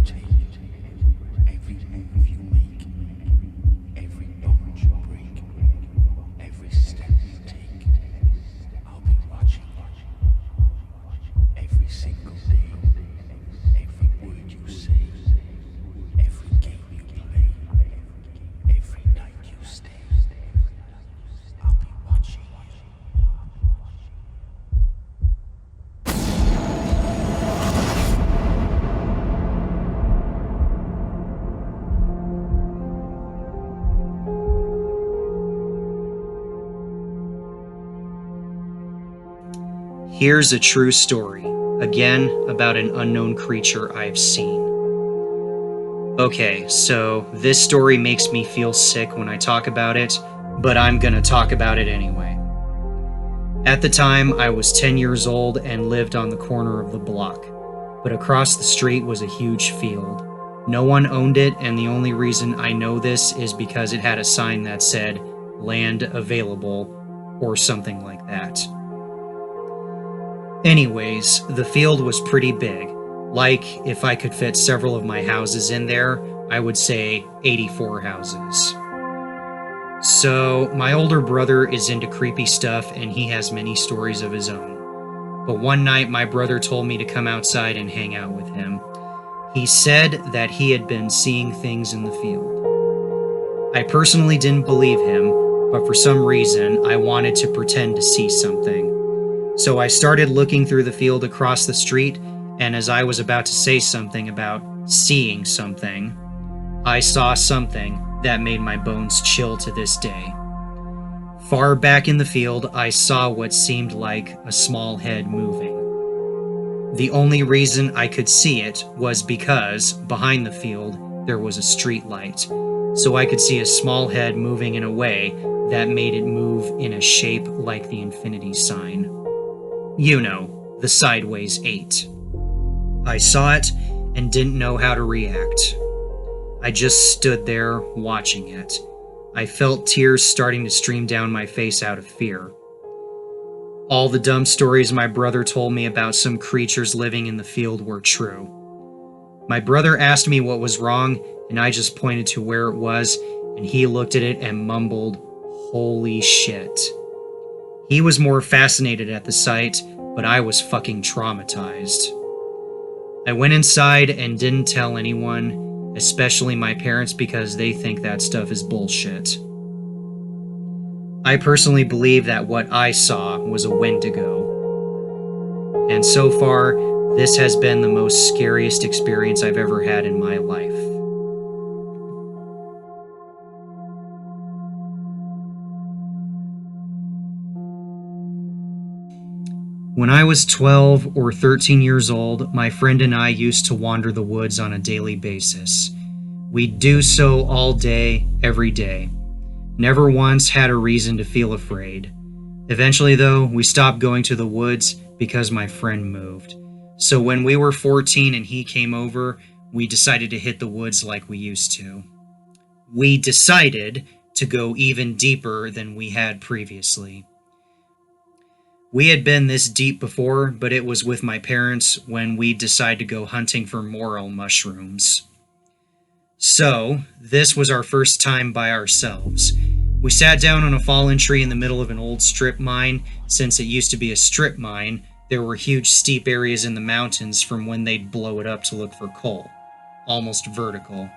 take, every move you make, every bond you break, every step you take, I'll be watching. Every single day, every word you say, every game you play, every night you stay, I'll be watching. Here's a true story, again about an unknown creature I've seen. Okay, so this story makes me feel sick when I talk about it, but I'm gonna talk about it anyway. At the time, I was 10 years old and lived on the corner of the block, but across the street was a huge field. No one owned it, and the only reason I know this is because it had a sign that said, "Land available," or something like that. Anyways, the field was pretty big. Like, if I could fit several of my houses in there, I would say 84 houses. So, my older brother is into creepy stuff and he has many stories of his own. But one night, my brother told me to come outside and hang out with him. He said that he had been seeing things in the field. I personally didn't believe him, but for some reason, I wanted to pretend to see something. So I started looking through the field across the street, and as I was about to say something about seeing something, I saw something that made my bones chill to this day. Far back in the field, I saw what seemed like a small head moving. The only reason I could see it was because behind the field there was a street light, so I could see a small head moving in a way that made it move in a shape like the infinity sign. You know, the sideways 8. I saw it and didn't know how to react. I just stood there watching it. I felt tears starting to stream down my face out of fear. All the dumb stories my brother told me about some creatures living in the field were true. My brother asked me what was wrong, and I just pointed to where it was, and he looked at it and mumbled, "Holy shit." He was more fascinated at the sight, but I was fucking traumatized. I went inside and didn't tell anyone, especially my parents, because they think that stuff is bullshit. I personally believe that what I saw was a Wendigo. And so far, this has been the most scariest experience I've ever had in my life. When I was 12 or 13 years old, my friend and I used to wander the woods on a daily basis. We'd do so all day, every day. Never once had a reason to feel afraid. Eventually, though, we stopped going to the woods because my friend moved. So when we were 14 and he came over, we decided to hit the woods like we used to. We decided to go even deeper than we had previously. We had been this deep before, but it was with my parents when we decided to go hunting for morel mushrooms. So, this was our first time by ourselves. We sat down on a fallen tree in the middle of an old strip mine. Since it used to be a strip mine, there were huge steep areas in the mountains from when they'd blow it up to look for coal. Almost vertical.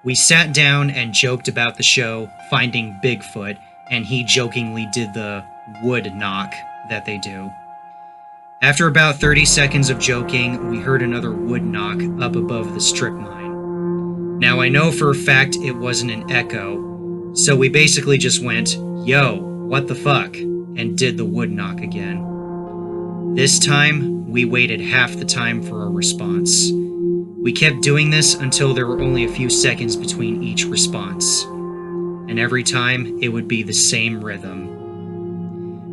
We sat down and joked about the show, Finding Bigfoot, and he jokingly did the wood knock that they do. After about 30 seconds of joking, we heard another wood knock up above the strip mine. Now I know for a fact it wasn't an echo, so we basically just went, "Yo, what the fuck?" and did the wood knock again. This time, we waited half the time for a response. We kept doing this until there were only a few seconds between each response. And every time, it would be the same rhythm.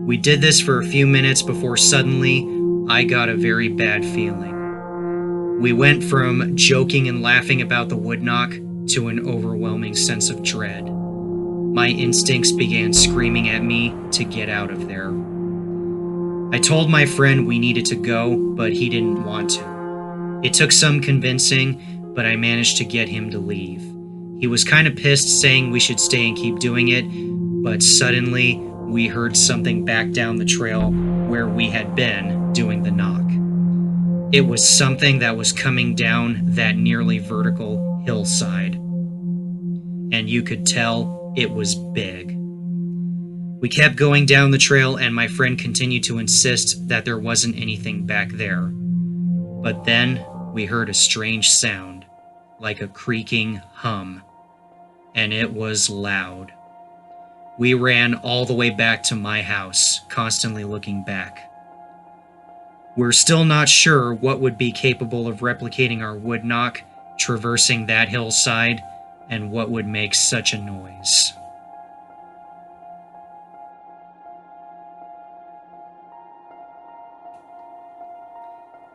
We did this for a few minutes before suddenly, I got a very bad feeling. We went from joking and laughing about the wood knock to an overwhelming sense of dread. My instincts began screaming at me to get out of there. I told my friend we needed to go, but he didn't want to. It took some convincing, but I managed to get him to leave. He was kind of pissed, saying we should stay and keep doing it, but suddenly we heard something back down the trail where we had been doing the knock. It was something that was coming down that nearly vertical hillside, and you could tell it was big. We kept going down the trail, and my friend continued to insist that there wasn't anything back there. But then we heard a strange sound, like a creaking hum, and it was loud. We ran all the way back to my house, constantly looking back. We're still not sure what would be capable of replicating our wood knock, traversing that hillside, and what would make such a noise.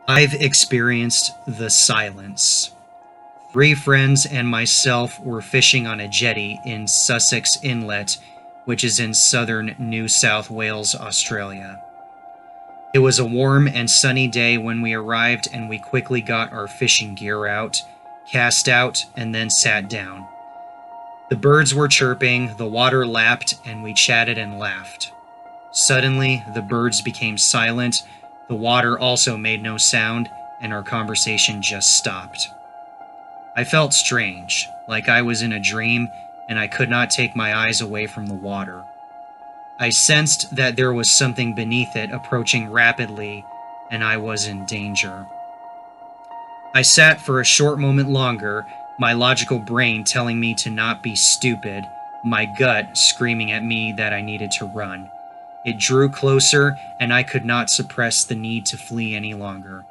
I've experienced the silence. 3 friends and myself were fishing on a jetty in Sussex Inlet, which is in southern New South Wales, Australia. It was a warm and sunny day when we arrived, and we quickly got our fishing gear out, cast out, and then sat down. The birds were chirping, the water lapped, and we chatted and laughed. Suddenly, the birds became silent, the water also made no sound, and our conversation just stopped. I felt strange, like I was in a dream, and I could not take my eyes away from the water. I sensed that there was something beneath it approaching rapidly, and I was in danger. I sat for a short moment longer, my logical brain telling me to not be stupid, my gut screaming at me that I needed to run. It drew closer, and I could not suppress the need to flee any longer.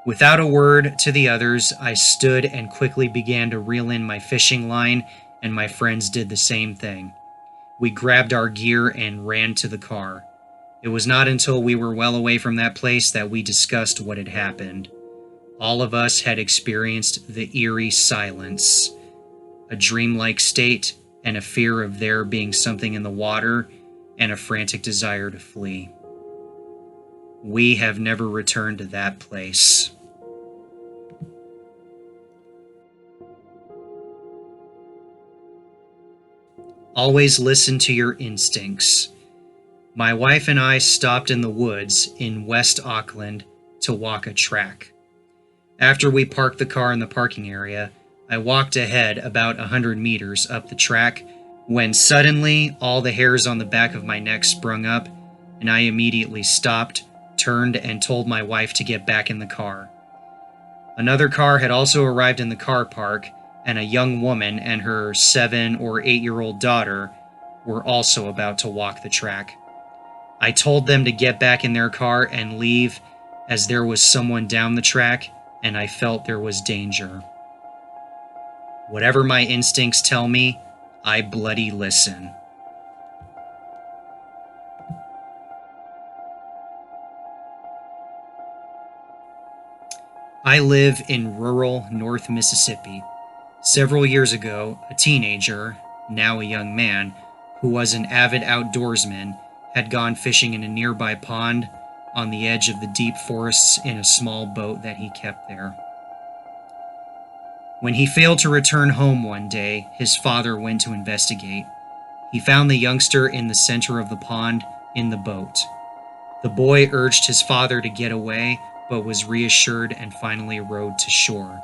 Without a word to the others, I stood and quickly began to reel in my fishing line, and my friends did the same thing. We grabbed our gear and ran to the car. It was not until we were well away from that place that we discussed what had happened. All of us had experienced the eerie silence, a dreamlike state, and a fear of there being something in the water, and a frantic desire to flee. We have never returned to that place. Always listen to your instincts. My wife and I stopped in the woods in West Auckland to walk a track. After we parked the car in the parking area, I walked ahead about 100 meters up the track when suddenly all the hairs on the back of my neck sprung up, and I immediately stopped, turned, and told my wife to get back in the car. Another car had also arrived in the car park, and a young woman and her 7 or 8-year-old daughter were also about to walk the track. I told them to get back in their car and leave, as there was someone down the track, and I felt there was danger. Whatever my instincts tell me, I bloody listen. I live in rural North Mississippi. Several years ago, a teenager, now a young man, who was an avid outdoorsman, had gone fishing in a nearby pond on the edge of the deep forests in a small boat that he kept there. When he failed to return home one day, his father went to investigate. He found the youngster in the center of the pond in the boat. The boy urged his father to get away, but was reassured and finally rowed to shore.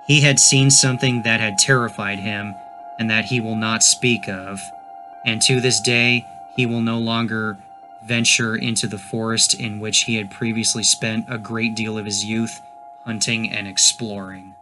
He had seen something that had terrified him and that he will not speak of, and to this day he will no longer venture into the forest in which he had previously spent a great deal of his youth hunting and exploring.